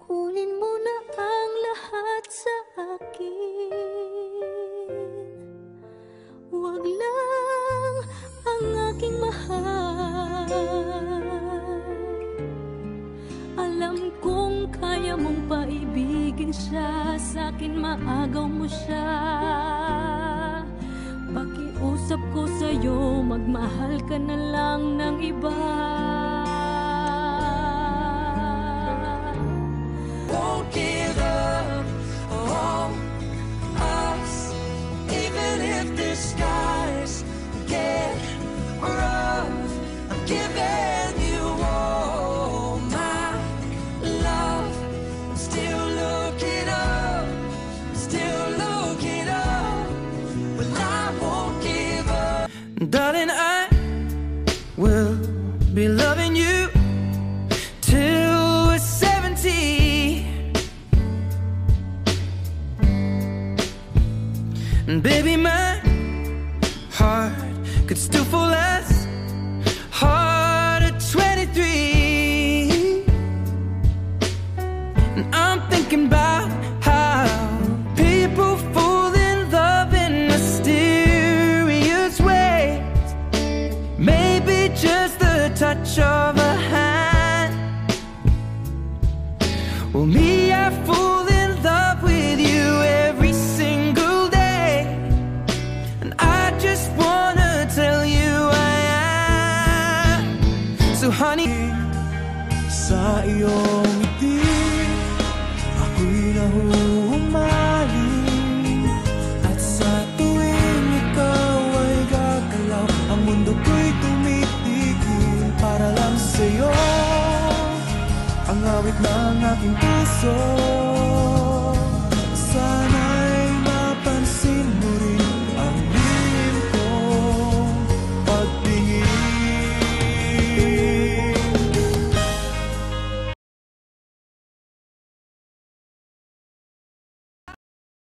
Kunin mo na ang lahat sa akin. Huwag lang ang aking mahal. Alam kong kaya mong paibigin siya, sa'kin maagaw mo siya. Pakiusap ko sa'yo, magmahal ka na lang ng iba. Won't give up on us, even if the skies get rough. I'm giving you all my love. I'm still looking up, still looking up, but I won't give up. Darling, I will be loving you till we're 70. And baby, my heart could still fall as hard at 23. And I'm thinking about how people fall in love in mysterious ways. Maybe just the touch of a hand. Well, me, I fall in love with you every single day, and I just wanna tell you I am. So honey, Sa iyong ngiti, ako'y nahuhumaling. At sa tuwing ikaw ay gagalaw, ang mundo ko'y tumitigil para lang sa'yo. Ang awit ng aking puso